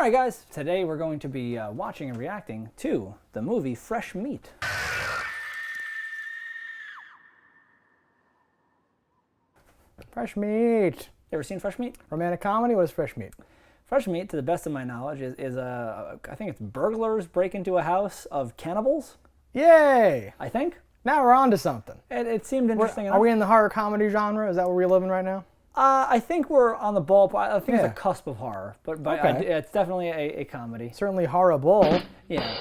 Alright guys, today we're going to be watching and reacting to the movie Fresh Meat. Fresh Meat. You ever seen Fresh Meat? Romantic comedy? What is Fresh Meat? Fresh Meat, to the best of my knowledge, is I think it's burglars break into a house of cannibals. Yay! I think. Now we're on to something. It seemed interesting enough. Are we in the horror comedy genre? Is that where we're living right now? I think we're on the ballpark. I think it's a cusp of horror, but Okay. it's definitely a comedy. Certainly horrible. Yeah.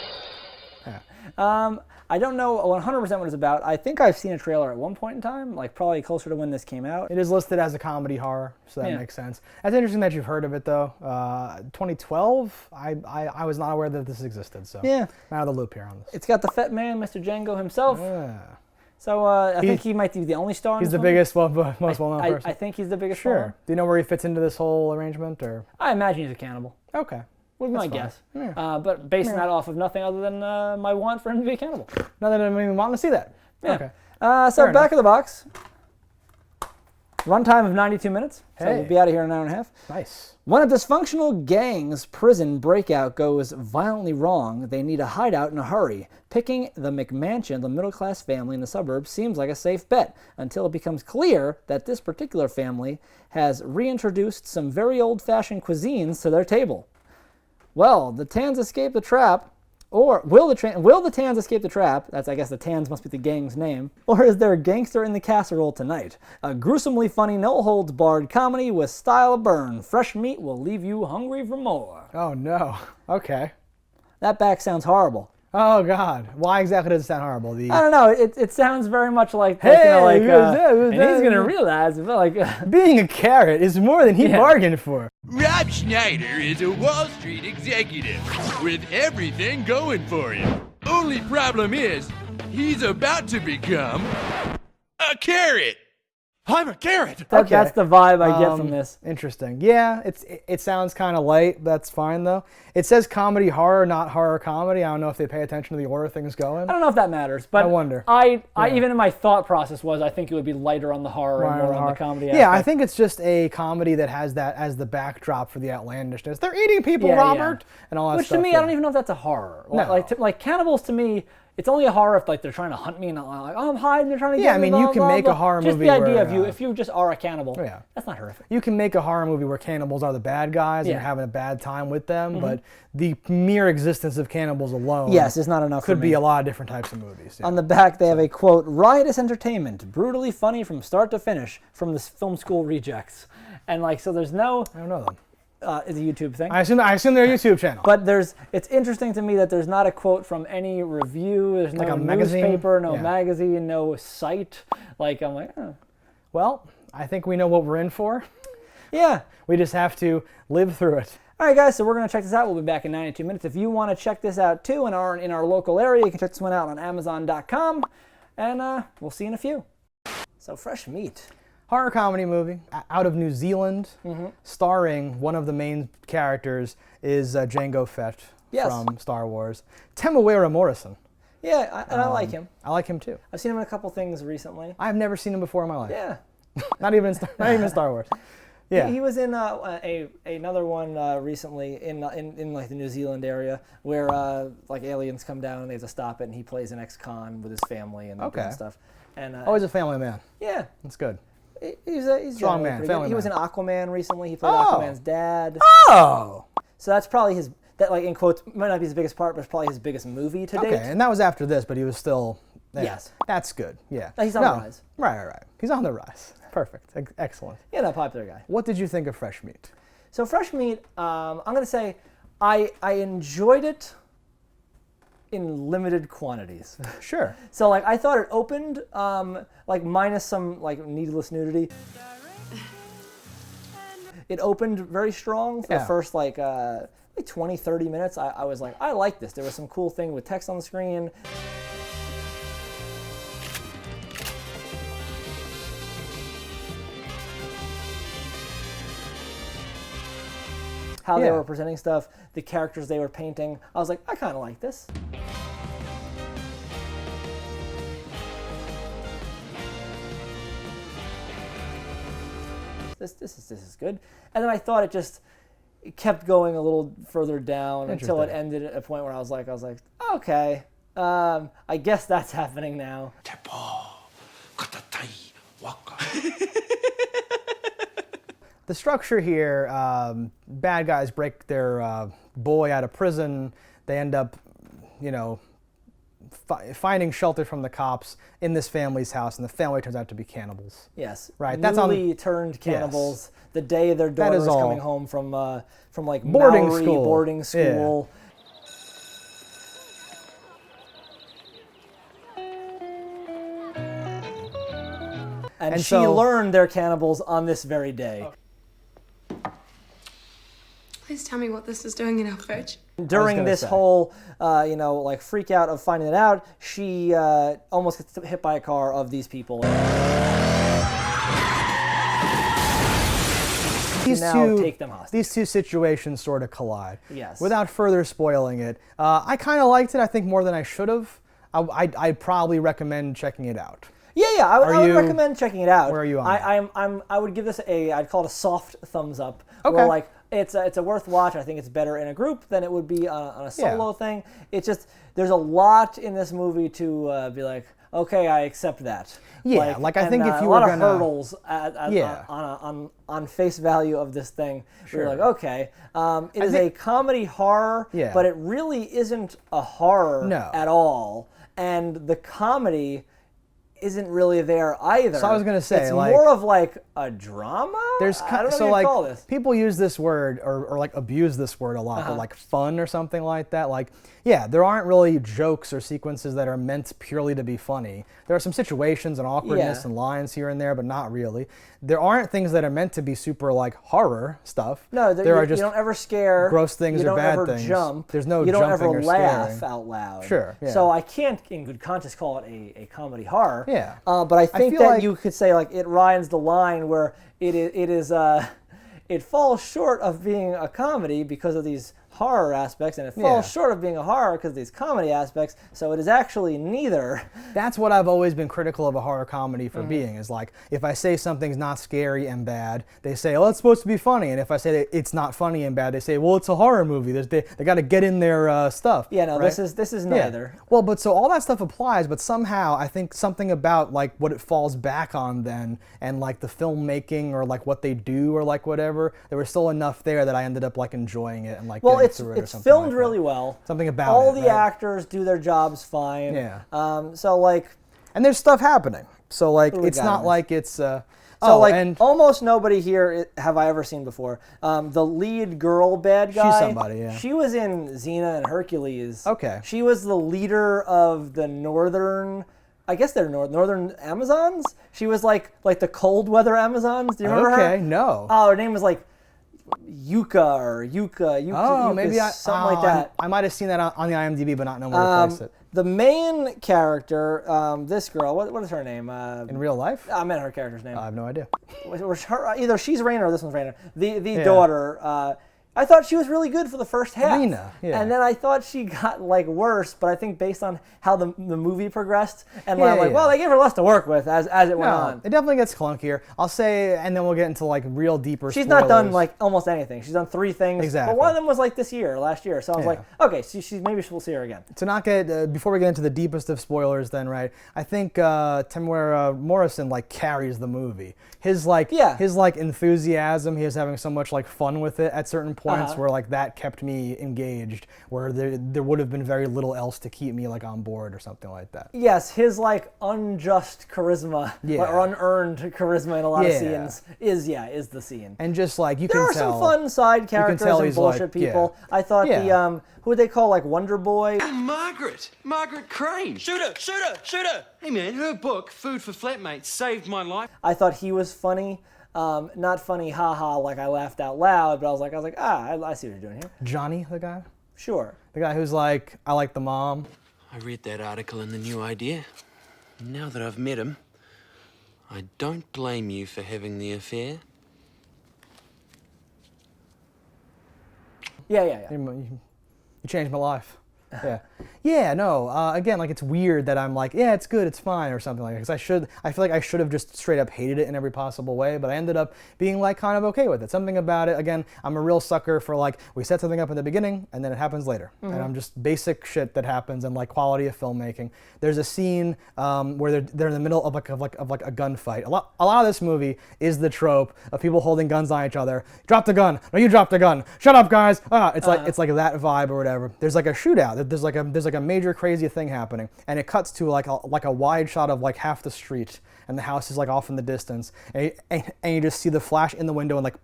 I don't know 100% what it's about. I think I've seen a trailer at one point in time, like probably closer to when this came out. It is listed as a comedy horror, so that makes sense. That's interesting that you've heard of it, though. 2012, I was not aware that this existed, so I'm out of the loop here on this. It's got the Fat Man, Mr. Django himself. Yeah. So I think he might be the only star. He's the biggest, most well-known person. I think he's the biggest Sure. star. Do you know where he fits into this whole arrangement, or? I imagine he's a cannibal. Okay. Would be my guess. Yeah. But basing that off of nothing other than my want for him to be a cannibal. Nothing I even want to see that. Yeah. Okay. So back of the box. Runtime of 92 minutes. So Hey. we'll be out of here in an hour and a half. Nice. When a dysfunctional gang's prison breakout goes violently wrong, they need a hideout in a hurry. Picking the McMansion, the middle-class family in the suburbs, seems like a safe bet until it becomes clear that this particular family has reintroduced some very old-fashioned cuisines to their table. Well, the Tans escape the trap, or will the Tans escape the trap? That's, I guess, the Tans must be the gang's name. Or is there a gangster in the casserole tonight? A gruesomely funny, no-holds-barred comedy with style burn. Fresh Meat will leave you hungry for more. Oh, no. Okay. That back sounds horrible. Oh, God. Why exactly does it sound horrible? I don't know. It sounds very much like, and he's going to realize, being a carrot is more than he bargained for. Rob Schneider is a Wall Street executive with everything going for him. Only problem is, he's about to become a carrot. I'm a carrot. That's the vibe I get from this. Interesting. Yeah, it sounds kind of light. That's fine, though. It says comedy horror, not horror comedy. I don't know if they pay attention to the order things going. I don't know if that matters, but I wonder. I even in my thought process I think it would be lighter on the horror and more on the comedy aspect. Yeah, I think it's just a comedy that has that as the backdrop for the outlandishness. They're eating people, Robert, and all that Which stuff. to me, I don't even know if that's a horror. No. Like Cannibals to me, it's only a horror if they're trying to hunt me and I'm like, oh, I'm hiding, they're trying to get me. Yeah, I mean, you can make a horror movie Just the idea where, of if you just are a cannibal, that's not horrific. You can make a horror movie where cannibals are the bad guys and you're having a bad time with them, but the mere existence of cannibals alone is not enough. Could be a lot of different types of movies. Yeah. On the back, they have a quote, riotous entertainment, brutally funny from start to finish, from the film school rejects. And so there's no... I don't know them. It's a YouTube thing. I assume they're a YouTube channel. But it's interesting to me that there's not a quote from any review. There's no newspaper, no magazine, no site. I'm like, oh. Well, I think we know what we're in for. Yeah. We just have to live through it. All right, guys, so we're going to check this out. We'll be back in 92 minutes. If you want to check this out, too, in our local area, you can check this one out on Amazon.com. And we'll see you in a few. So, Fresh Meat. Horror comedy movie out of New Zealand, starring one of the main characters is Jango Fett from Star Wars, Temuera Morrison. Yeah, I like him. I like him too. I've seen him in a couple things recently. I've never seen him before in my life. Yeah. not even Star Wars. Yeah. He was in another one recently in the New Zealand area where aliens come down and they have to stop it, and he plays an ex-con with his family and stuff. And always a family man. Yeah, that's good. He's strong man. He was in Aquaman recently. He played Aquaman's dad. Oh. So that's probably his in quotes might not be his biggest part, but it's probably his biggest movie to date. Okay, and that was after this, but he was still. Yes. That's good. Yeah. He's on the rise. Right. He's on the rise. Perfect. Excellent. Yeah, a popular guy. What did you think of Fresh Meat? So Fresh Meat, I'm going to say I enjoyed it in limited quantities. Sure. So I thought it opened minus some needless nudity. It opened very strong for the first 20, 30 minutes. I was like, I like this. There was some cool thing with text on the screen. How they were presenting stuff, the characters they were painting. I was like, I kind of like this. This is good. And then I thought it kept going a little further down until it ended at a point where I was like, okay, I guess that's happening now. The structure here, bad guys break their boy out of prison. They end up, you know, finding shelter from the cops in this family's house, and the family turns out to be cannibals. Yes. Right. That's newly turned cannibals. Yes. The day their daughter is coming home from like boarding Maori school. Boarding school. Yeah. And she learned they're cannibals on this very day. Please tell me what this is doing in our fridge. During this whole, you know, like freak out of finding it out, she almost gets hit by a car of these people. These two situations sort of collide. Yes. Without further spoiling it, I kind of liked it. I think more than I should have. I'd probably recommend checking it out. Yeah. I would recommend checking it out. Where are you on? I would give this I'd call it a soft thumbs up. Okay. Where, like, it's a worth watch. I think it's better in a group than it would be on a solo thing. It's just there's a lot in this movie to be like, okay, I accept that. Yeah, like I think if you were gonna... a lot of hurdles on face value of this thing. Sure. You're like, okay, it is a comedy horror, but it really isn't a horror at all. And the comedy isn't really there either. So I was gonna say, it's more of like a drama. I don't know what you call this. People use this word or like abuse this word a lot, but like fun or something like that. Like, yeah, there aren't really jokes or sequences that are meant purely to be funny. There are some situations and awkwardness and lines here and there, but not really. There aren't things that are meant to be super like horror stuff. No, there are just you don't ever scare. Gross things or bad things. You don't ever jump. There's no you jumping don't ever or laugh scaring. out loud. Sure. Yeah. So I can't, in good conscience, call it a comedy horror. Yeah. But I think that you could say like it rides the line where it falls short of being a comedy because of these horror aspects, and it falls short of being a horror because of these comedy aspects, so it is actually neither. That's what I've always been critical of a horror comedy for being, is like, if I say something's not scary and bad, they say, oh, it's supposed to be funny, and if I say that it's not funny and bad, they say, well, it's a horror movie. They got to get in their stuff. Yeah, no, right? this is neither. Yeah. Well, but so all that stuff applies, but somehow I think something about like what it falls back on then, and like the filmmaking or like what they do or like whatever, there was still enough there that I ended up like enjoying it and like it's filmed like really well. Something about all the actors do their jobs fine. Yeah. So like, and there's stuff happening. So like, it's not like it's. Almost nobody here have I ever seen before. The lead girl bad guy. She's somebody. Yeah. She was in Xena and Hercules. Okay. She was the leader of the northern. I guess they're northern Amazons. She was like the cold weather Amazons. Do you remember her? Okay. No. Oh, her name was like Yuka or Yuka. Oh, maybe something like that. I might have seen that on the IMDb, but not know where to place it. The main character, this girl, what is her name? In real life? I meant her character's name. I have no idea. Either she's Raina or this one's Raina. The daughter. I thought she was really good for the first half. Raina, yeah. And then I thought she got like worse, but I think based on how the movie progressed, and well, they gave her less to work with as it went on. It definitely gets clunkier. I'll say, and then we'll get into like real deeper She's spoilers. not done like almost anything. She's done 3 things. Exactly. But one of them was like last year. So I was like, okay, maybe we'll see her again. To not get, before we get into the deepest of spoilers then, right, I think Temuera Morrison like carries the movie. His enthusiasm, he was having so much like fun with it at certain points where like that kept me engaged, where there would have been very little else to keep me like on board or something like that. Yes, his like unjust charisma or unearned charisma in a lot of scenes is the scene. And just like there are some fun side characters and bullshit people. I thought the who would they call like Wonder Boy? Margaret Crane. Shoot her. Hey man, her book Food for Flatmates saved my life. I thought he was funny. Not funny, haha, like I laughed out loud, but I was like, I see what you're doing here. Johnny, the guy? Sure. The guy who's like, I like the mom. I read that article in the New Idea. Now that I've met him, I don't blame you for having the affair. Yeah. You changed my life. Yeah, no. Again, like it's weird that I'm like, yeah, it's good, it's fine, or something like that. Because I feel like I should have just straight up hated it in every possible way, but I ended up being like kind of okay with it. Something about it. Again, I'm a real sucker for like we set something up in the beginning and then it happens later, and I'm just basic shit that happens and like quality of filmmaking. There's a scene where they're in the middle of a gunfight. A lot of this movie is the trope of people holding guns on each other. Drop the gun. No, you dropped the gun. Shut up, guys. It's like that vibe or whatever. There's like a shootout. There's like a major crazy thing happening, and it cuts to like a wide shot of like half the street, and the house is like off in the distance, and you just see the flash in the window and like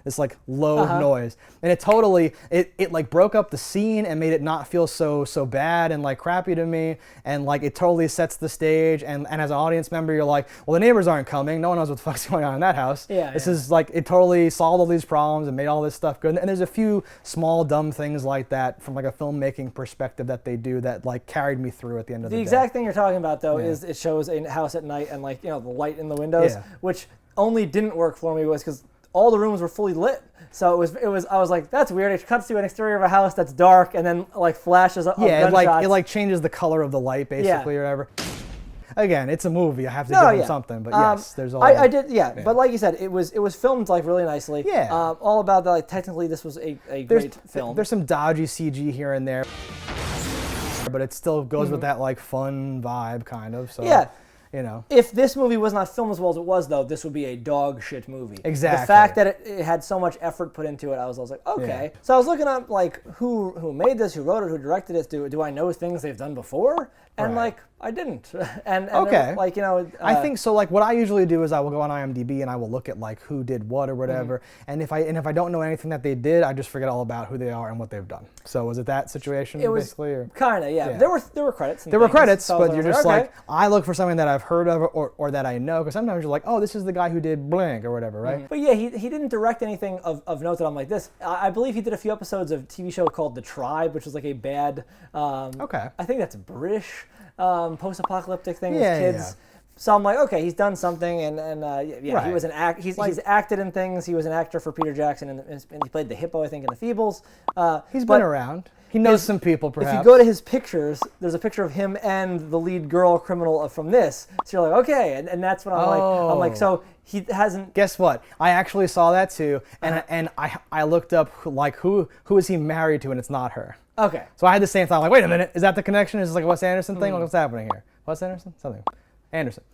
this like low noise, and it totally it like broke up the scene and made it not feel so bad and like crappy to me, and like it totally sets the stage, and as an audience member you're like, well, the neighbors aren't coming, no one knows what the fuck's going on in that house. This is like, it totally solved all these problems and made all this stuff good, and there's a few small dumb things like that from like a filmmaking perspective that they do that like carried me through at the end of the day. The exact thing you're talking about though is it shows a house at night and like, you know, the light in the windows, which only didn't work for me was because all the rooms were fully lit. So it was I was like, that's weird. It cuts to an exterior of a house that's dark and then like flashes up gunshots. It like changes the color of the light basically or whatever. Again, it's a movie. I have to give them something, but yes, there's all. I did, but like you said, it was filmed like really nicely. All about that. Like technically, this was a great film. There's some dodgy CG here and there, but it still goes with that like fun vibe kind of. So you know, if this movie was not filmed as well as it was, though, this would be a dog shit movie. Exactly. The fact that it had so much effort put into it, I was like, okay. So I was looking up like who made this, who wrote it, who directed it. Do I know things they've done before? And like I didn't. and like, you know, I think so. Like what I usually do is I will go on IMDb and I will look at like who did what or whatever. And if I don't know anything that they did, I just forget all about who they are and what they've done. So was it that situation basically? Or? Kind of, yeah. There were credits. There were credits, so but you're just like, I look for something that I've heard of or that I know, because sometimes you're like, oh, this is the guy who did blank or whatever, right? But yeah, he didn't direct anything of note that I'm like this. I believe he did a few episodes of a TV show called The Tribe, which was like a bad. I think that's British. Post-apocalyptic thing with kids. So I'm like, okay, he's done something, and he was an act. He's acted in things. He was an actor for Peter Jackson, and he played the hippo, I think, in The Feebles. He's been around. He knows some people, perhaps. If you go to his pictures, there's a picture of him and the lead girl criminal from this. So you're like, okay, and that's what I'm like, so he hasn't. Guess what? I actually saw that too, and I looked up like who is he married to, and it's not her. Okay. So I had the same thought, like, wait a minute, is that the connection? Is this like a Wes Anderson thing? What's happening here? Wes Anderson? Something. Anderson.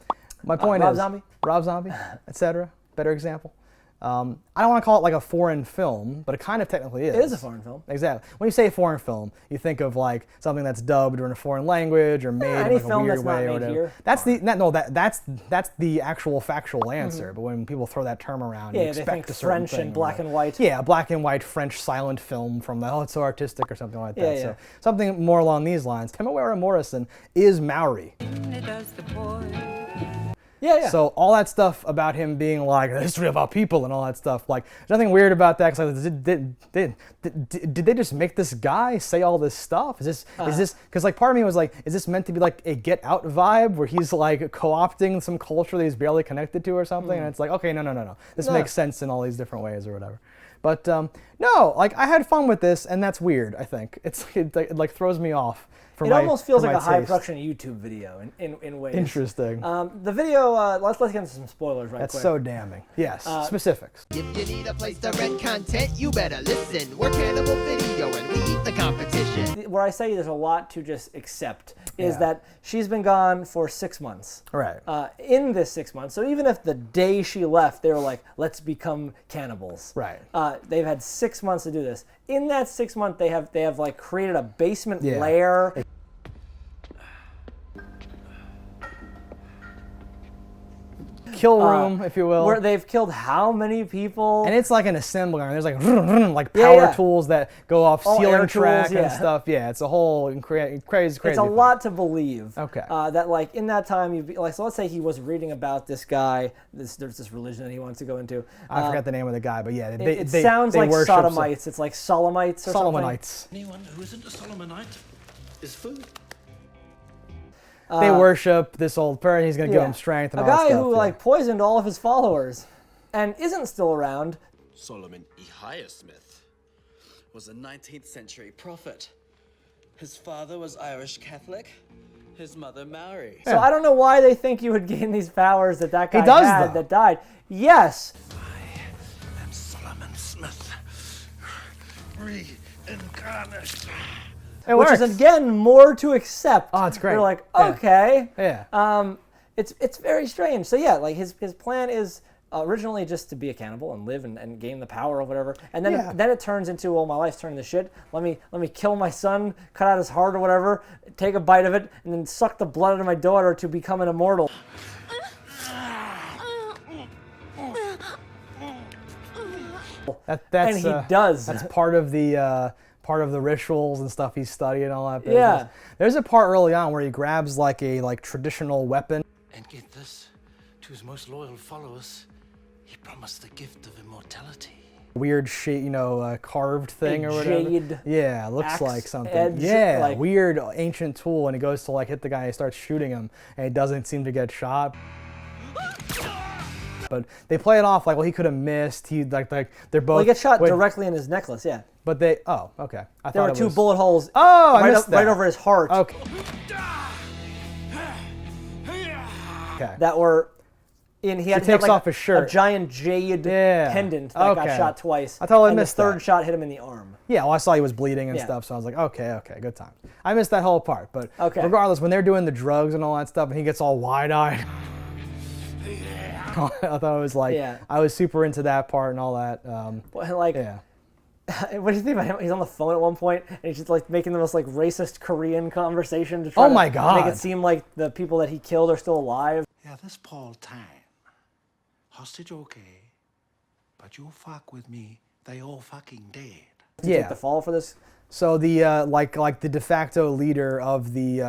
My point is... Rob Zombie, etc. Better example. I don't want to call it like a foreign film, but it kind of technically is. It is a foreign film. Exactly. When you say foreign film, you think of like something that's dubbed or in a foreign language or made in like a weird way or whatever. Here. That's the actual factual answer. But when people throw that term around, you expect they think a certain French thing, and black and white. Yeah, black and white French silent film from the it's so artistic or something like that. So something more along these lines. Temuera Morrison is Maori. Yeah. So all that stuff about him being like the history of our people and all that stuff, like there's nothing weird about that. Cause like, did they just make this guy say all this stuff? Is this? Because like part of me was like, is this meant to be like a Get Out vibe where he's like co-opting some culture that he's barely connected to or something? And it's like, okay, no. This makes sense in all these different ways or whatever. But no, like I had fun with this, and that's weird. I think it like throws me off. It almost feels like a high production YouTube video in ways. Interesting. The video, let's get into some spoilers right quick. That's so damning. Yes, specifics. If you need a place to rent content, you better listen. We're Cannibal Video and we eat the competition. Where I say there's a lot to just accept is that she's been gone for 6 months. Right. In this 6 months, so even if the day she left, they were like, let's become cannibals. Right. They've had 6 months to do this. In that 6 months, they have like created a basement lair. Kill room, if you will. Where they've killed how many people? And it's like an assembly line. There's like power tools that go off ceiling track and stuff. Yeah, it's a whole crazy. It's a lot to believe. Okay. That like in that time you'd be like, so let's say he was reading about this guy. There's this religion that he wants to go into. I forgot the name of the guy, but yeah, it sounds like Sodomites. It's like Solomonites or Solomonites. something. Anyone who isn't a Solomonite is food. They worship this old person. He's going to give them strength and all that stuff. A guy who like poisoned all of his followers and isn't still around. Solomon E. Smith. was a 19th century prophet. His father was Irish Catholic, his mother Maori. So I don't know why they think you would gain these powers that guy does, had though. that died. Yes. I am Solomon Smith, reincarnate. It Which works. is again more to accept. Oh, it's great. You're like, Yeah. okay. Yeah. It's very strange. So yeah, like his plan is originally just to be a cannibal and live and gain the power or whatever, and then it turns into, well, my life's turning to shit. Let me kill my son, cut out his heart or whatever, take a bite of it, and then suck the blood out of my daughter to become an immortal. That's And he does. That's part of the rituals and stuff he's studying and all that business. Yeah. There's a part early on where he grabs like a traditional weapon. And get this, to his most loyal followers, he promised the gift of immortality. Weird shape, carved thing A or whatever. jade Yeah, looks axe like something. edge, Yeah, like- weird ancient tool, and he goes to like hit the guy, and he starts shooting him, and he doesn't seem to get shot. But they play it off like, well, he could have missed. He they're both. Well, he gets shot wait, directly in his necklace. Yeah. But they. Oh, okay. I There thought were it two was, bullet holes. Oh, I right, missed that. right over his heart. Okay. Okay. That were. And he had he takes like off his shirt. A giant jade Yeah. pendant that got Okay. shot twice. I totally and missed the third that. shot hit him in the arm. Yeah, well, I saw he was bleeding and Yeah. stuff, so I was like, okay, good times. I missed that whole part, but Okay. regardless, when they're doing the drugs and all that stuff, and he gets all wide-eyed, I thought it was like, Yeah. I was super into that part and all that. Well, like, Yeah. what do you think about him? He's on the phone at one point, and he's just like making the most like racist Korean conversation to try Oh my to God. make it seem like the people that he killed are still alive. Yeah, this Paul Time. Hostage okay, but you fuck with me, they all fucking dead. Did you Yeah. take the fall for this? So the like the de facto leader of the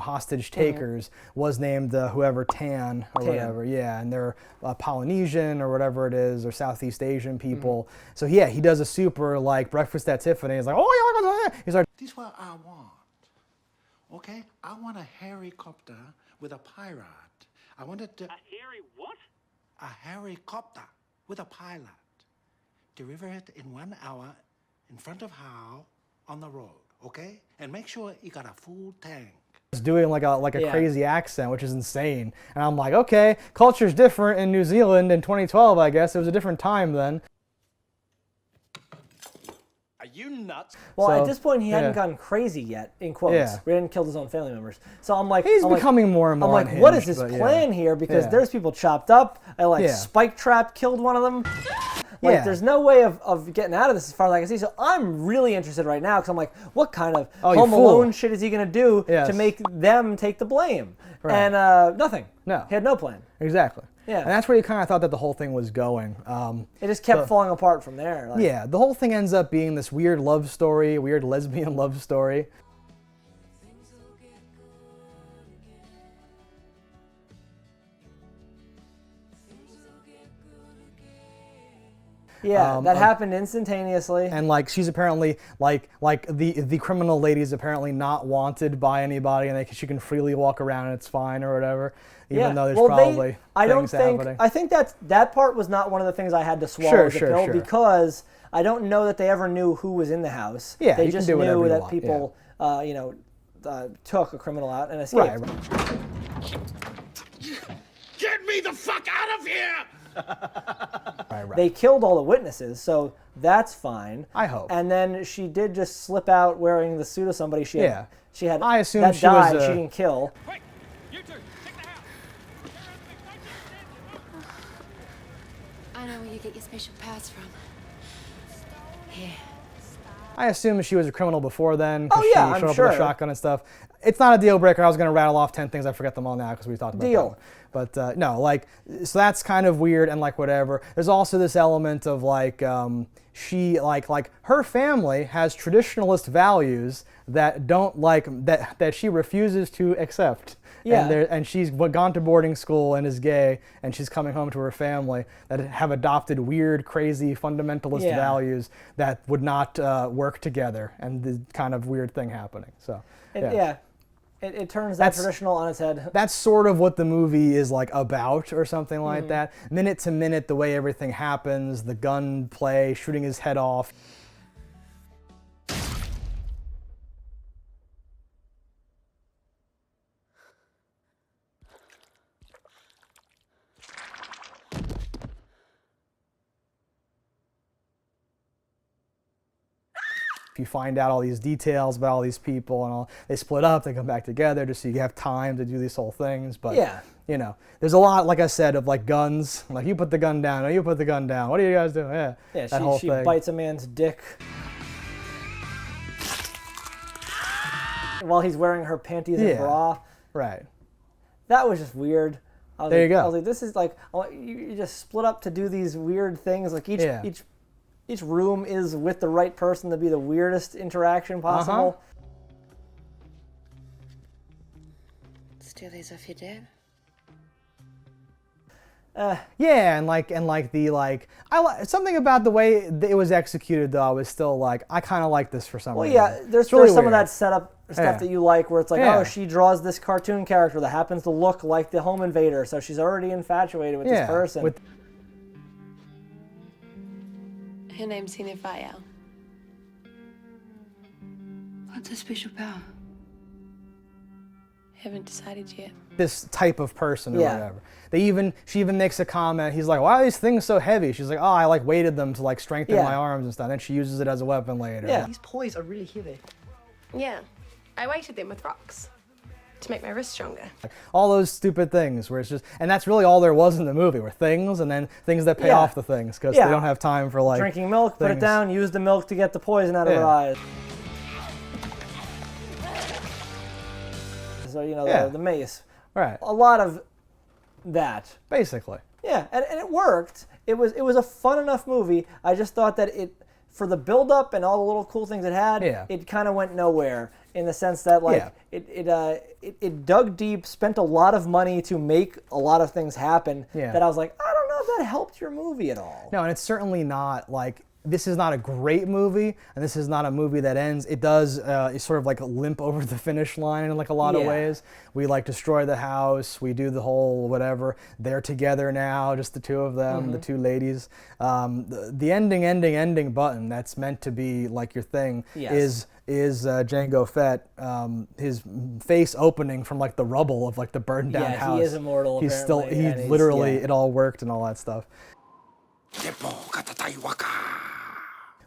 hostage takers was named whoever Tan or Tan. whatever, yeah, and they're Polynesian or whatever it is, or Southeast Asian people. So yeah, he does a super like Breakfast at Tiffany. He's like, oh yeah, he's like, This is what I want. Okay? I want a helicopter with a pirate. I want it to. A hairy what? A helicopter with a pilot. Deliver it in 1 hour in front of Howe on the road, okay? And make sure you got a full tank. he's doing like a Yeah. crazy accent, which is insane. And I'm like, okay, culture's different in New Zealand in 2012. I guess it was a different time then. Are you nuts? Well, So, at this point, he hadn't yeah. gone crazy yet, in quotes. Yeah. We hadn't killed his own family members. So I'm like, He's becoming more and more I'm like, what is unhinged, his but plan yeah. here? Because Yeah. there's people chopped up. Like Yeah. Spike Trap killed one of them. Like, Yeah. there's no way of getting out of this as far as I can see. So I'm really interested right now because I'm like, what kind of Oh, you Home fool. Alone shit is he going to do Yes. to make them take the blame? Right. And nothing. No. He had no plan. Exactly. Yeah. And that's where you kind of thought that the whole thing was going. It just kept falling apart from there. Like, Yeah, the whole thing ends up being this weird love story, weird lesbian love story. Yeah, that happened instantaneously. And like she's apparently like the criminal lady is apparently not wanted by anybody, and she can freely walk around and it's fine or whatever, even though there's probably I don't things think. happening. I think that part was not one of the things I had to swallow Sure, as a sure, pill sure. because I don't know that they ever knew who was in the house. Yeah, they you can just do whatever knew you that want, people, took a criminal out and escaped. Right. Get me the fuck out of here! Right. They killed all the witnesses, so that's fine. I hope. And then she did just slip out wearing the suit of somebody she had. Yeah. She had. I assume that she was, died. She didn't kill. Quick, you two, take the house. I know where you get your special powers from. Here. I assume she was a criminal before then. 'Cause Oh, yeah, she I'm showed up sure. with a shotgun and stuff. It's not a deal breaker. I was gonna rattle off 10 things. I forget them all now because we talked about Deal. that. But no, like, so that's kind of weird and like whatever. There's also this element of like she like her family has traditionalist values that don't like that she refuses to accept. Yeah. And she's gone to boarding school and is gay, and she's coming home to her family that have adopted weird, crazy, fundamentalist Yeah. values that would not work together, and the kind of weird thing happening. So, It turns that That's- traditional on its head. that's sort of what the movie is like about, or something Mm-hmm. like that. Minute to minute, the way everything happens, the gun play, shooting his head off. you find out all these details about all these people and all, they split up, they come back together just so you have time to do these whole things. But yeah, you know, there's a lot, like I said, of like guns. Like, you put the gun down, no, you put the gun down. What are you guys doing? Yeah, yeah. She bites a man's dick while he's wearing her panties and bra. Right. That was just weird. There you go. I was like, this is like, you just split up to do these weird things. Like each room is with the right person to be the weirdest interaction possible. Steal these off your dad? Yeah, and something about the way it was executed though, I was still like, I kind of like this for some reason. Well, yeah, there's really some weird. of that setup stuff that you like, where it's like, oh, she draws this cartoon character that happens to look like the home invader, so she's already infatuated with this person. Her name's Hinefaya. What's her special power? Haven't decided yet. This type of person or whatever. She even makes a comment. He's like, "Why are these things so heavy?" She's like, "Oh, I like weighted them to like strengthen my arms and stuff." And then she uses it as a weapon later. Yeah. These poise are really heavy. Yeah, I weighted them with rocks to make my wrist stronger. All those stupid things where it's just, and that's really all there was in the movie, were things, and then things that pay off the things, because they don't have time for like drinking milk, put it down, use the milk to get the poison out of her eyes. So, you know, the mace. Right. A lot of that. Basically. Yeah, and it worked. It was a fun enough movie. I just thought that for the build-up and all the little cool things it had, it kind of went nowhere, in the sense that like it dug deep, spent a lot of money to make a lot of things happen. That I was like, I don't know if that helped your movie at all. No, and it's certainly not like, this is not a great movie, and this is not a movie that ends. It does sort of like limp over the finish line in like a lot of ways. We like destroy the house. We do the whole whatever. They're together now, just the two of them, the two ladies. The ending button that's meant to be like your thing is Jango Fett, his face opening from like the rubble of like the burned down house. He is immortal. He's still, it all worked and all that stuff.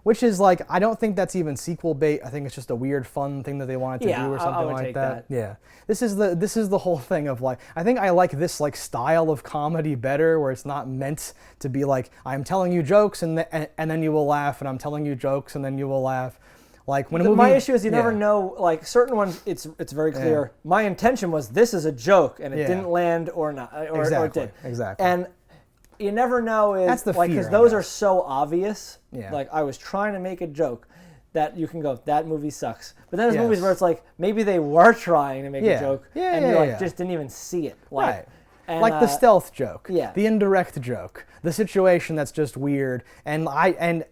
Which is like, I don't think that's even sequel bait. I think it's just a weird fun thing that they wanted to do or something like that. Yeah. This is the whole thing of like, I think I like this like style of comedy better, where it's not meant to be like, I'm telling you jokes and then you will laugh, and I'm telling you jokes and then you will laugh. Like when a movie, my issue is you never know, like certain ones, it's very clear. My intention was this is a joke, and it didn't land or not, or it did. Exactly. And you never know is that's the like, fear, because those are so obvious. Yeah. Like, I was trying to make a joke that you can go, that movie sucks. But then there's movies where it's like, maybe they were trying to make a joke, and you like just didn't even see it. Like, right. And, like the stealth joke, the indirect joke, the situation that's just weird, and I'm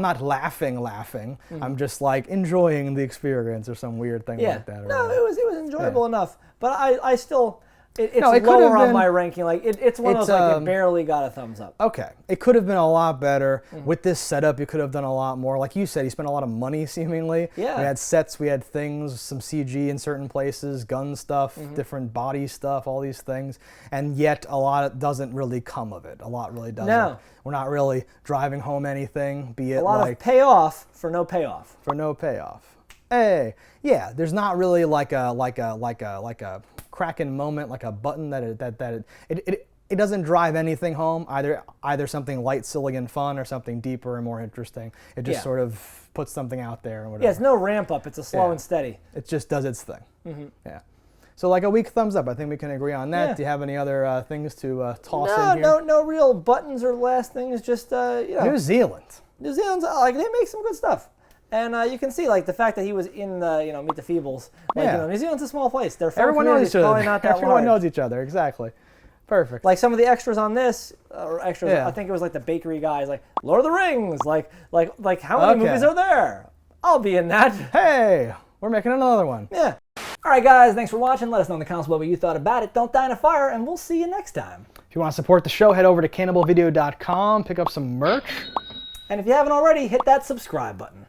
not laughing. I'm just like enjoying the experience or some weird thing like that. No, it was enjoyable enough, but I still. It's lower on my ranking. Like it's one of those like it barely got a thumbs up. Okay, it could have been a lot better with this setup. You could have done a lot more. Like you said, you spent a lot of money seemingly. Yeah. We had sets, we had things, some CG in certain places, gun stuff, different body stuff, all these things, and yet a lot doesn't really come of it. A lot really doesn't. No. We're not really driving home anything. Be it a lot like of payoff for no payoff. For no payoff. Hey, yeah. There's not really like a cracking moment, like a button that it doesn't drive anything home. Either something light, silly, and fun, or something deeper and more interesting. It just sort of puts something out there or whatever. Yeah, it's no ramp up. It's a slow and steady. It just does its thing. Yeah. So like a weak thumbs up. I think we can agree on that. Do you have any other things to toss in here? No real buttons or last things. Just New Zealand. New Zealand's like, they make some good stuff. And you can see like the fact that he was in the Meet the Feebles. Like, New Zealand's a small place. Their everyone knows each other. Probably not that Everyone large. knows each other. Exactly. Perfect. Like some of the extras on this, I think it was like the bakery guys, like Lord of the Rings, like how many movies are there? I'll be in that. Hey, we're making another one. Yeah. All right, guys, thanks for watching. Let us know in the comments what you thought about it. Don't die in a fire, and we'll see you next time. If you want to support the show, head over to cannibalvideo.com, pick up some merch. And if you haven't already, hit that subscribe button.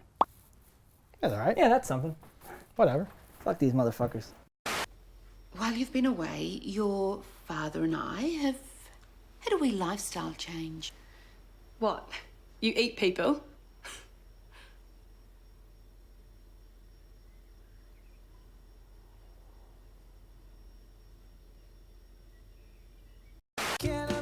That's all right. Yeah, that's something. Whatever. Fuck these motherfuckers. While you've been away, your father and I have had a wee lifestyle change. What? You eat people? Cannibal.